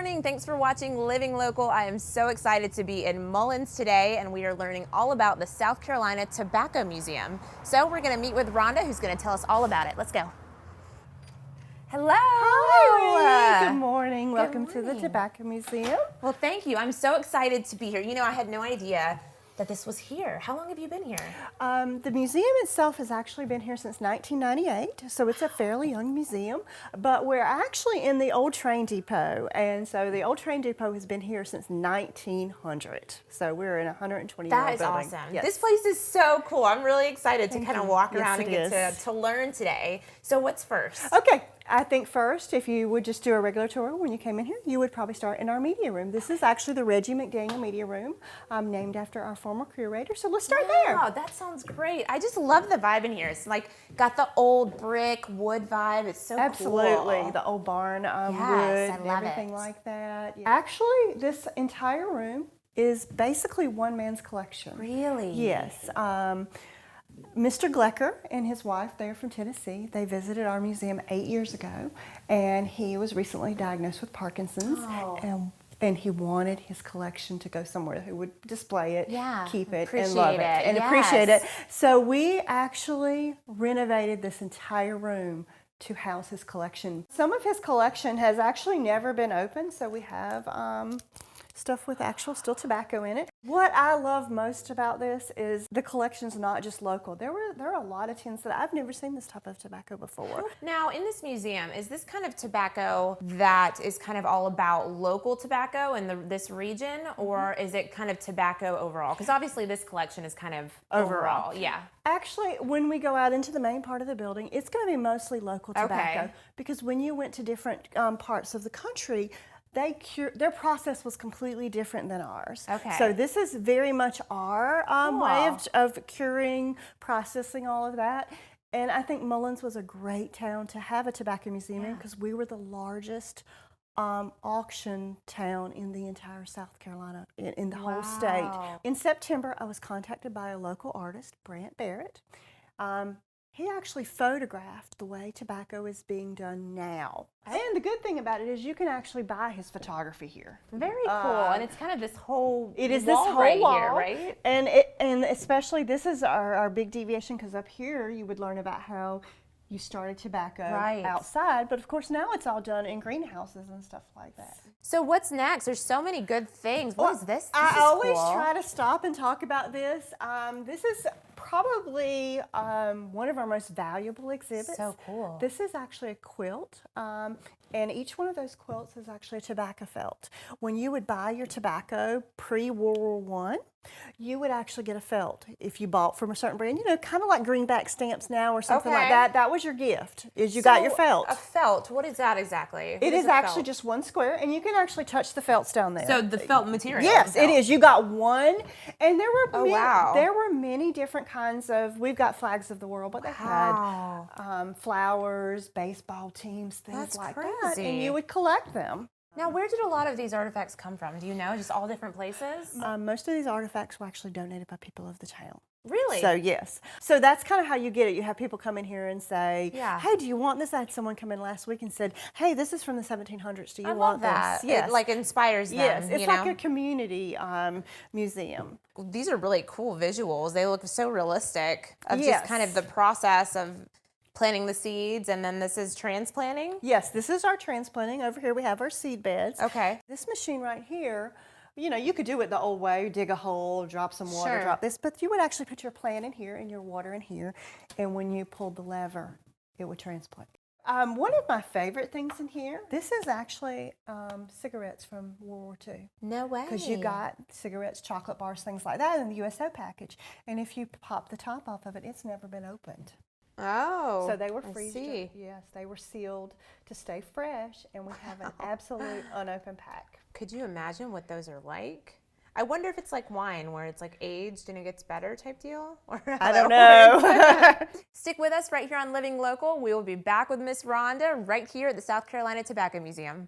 morning. Thanks for watching Living Local. I am so excited to be in Mullins today, and we are learning all about the South Carolina Tobacco Museum. So we're going to meet with Rhonda, who's going to tell us all about it. Let's go. Hello. Hi. Good morning. Welcome to the morning. Tobacco Museum. Well, thank you. I'm so excited to be here. You know, I had no idea that this was here. How long have you been here? The museum itself has actually been here since 1998, so it's a fairly young museum, but we're actually in the old train depot, and so the old train depot has been here since 1900, so we're in a 120-year-old That is building. awesome. Yes. This place is so cool. I'm really excited to kind of walk Yes, around it and get is. to learn today. So what's first? Okay, I think first, if you would just do a regular tour when you came in here, you would probably start in our media room. This is actually the Reggie McDaniel Media Room, named after our former curator, so let's start there. Wow, that sounds great. I just love the vibe in here. It's like got the old brick wood vibe. It's so Absolutely, cool. the old barn wood I and love everything it. like that. Yeah. Actually, this entire room is basically one man's collection. Really? Yes. Mr. Glecker and his wife, they're from Tennessee. They visited our museum 8 years ago, and he was recently diagnosed with Parkinson's. Oh. And he wanted his collection to go somewhere who would display it, Yeah, keep it, appreciate and love it, it, and yes. appreciate it. So we actually renovated this entire room to house his collection. Some of his collection has actually never been opened, so we have stuff with actual still tobacco in it. What I love most about this is the collection's not just local. There are a lot of tins that I've never seen this type of tobacco before. Now, in this museum, is this kind of tobacco that is kind of all about local tobacco in this region, or is it kind of tobacco overall? Because obviously this collection is kind of overall. Yeah. Actually, when we go out into the main part of the building, it's going to be mostly local tobacco. Okay. Because when you went to different parts of the country, their process was completely different than ours. Okay. So this is very much our way of curing, processing all of that. And I think Mullins was a great town to have a tobacco museum in because we were the largest auction town in the entire South Carolina, in the whole state. In September, I was contacted by a local artist, Brant Barrett. He actually photographed the way tobacco is being done now. And the good thing about it is you can actually buy his photography here. Very cool. And it's kind of this whole It is wall this whole right wall, here, right? And especially this is our big deviation, because up here you would learn about how you started tobacco outside, but of course now it's all done in greenhouses and stuff like that. So what's next? There's so many good things. What is this? I is always cool. try to stop and talk about this. This is probably one of our most valuable exhibits. So cool. This is actually a quilt, and each one of those quilts is actually a tobacco felt. When you would buy your tobacco pre-World War I, you would actually get a felt if you bought from a certain brand, you know, kind of like greenback stamps now or something like that. That was your gift, is you got your felt. A felt, what is that exactly? It is actually just one square, and you can actually touch the felts down there. So the felt material. Yes, it is. You got one, and there were wow. many different kinds of. We've got flags of the world, but they had flowers, baseball teams, things like that, and you would collect them. Now, where did a lot of these artifacts come from? Do you know? Just all different places? Most of these artifacts were actually donated by people of the town. Really? So yes. So that's kind of how you get it. You have people come in here and say, hey, do you want this? I had someone come in last week and said, hey, this is from the 1700s. Do you want that. this? Yes. It like inspires them. Yes, it's you like know? a community museum. These are really cool visuals. They look so realistic of just kind of the process of planting the seeds, and then this is transplanting? Yes, this is our transplanting. Over here we have our seed beds. Okay. This machine right here, you know, you could do it the old way, dig a hole, drop some water, drop this, but you would actually put your plant in here and your water in here, and when you pulled the lever, it would transplant. One of my favorite things in here, this is actually cigarettes from World War II. No way. Because you got cigarettes, chocolate bars, things like that in the USO package, and if you pop the top off of it, it's never been opened. Oh, so they were freezed. Yes, they were sealed to stay fresh, and we have an absolute unopened pack. Could you imagine what those are like? I wonder if it's like wine, where it's like aged and it gets better type deal? Or I don't know. Stick with us right here on Living Local. We will be back with Miss Rhonda right here at the South Carolina Tobacco Museum.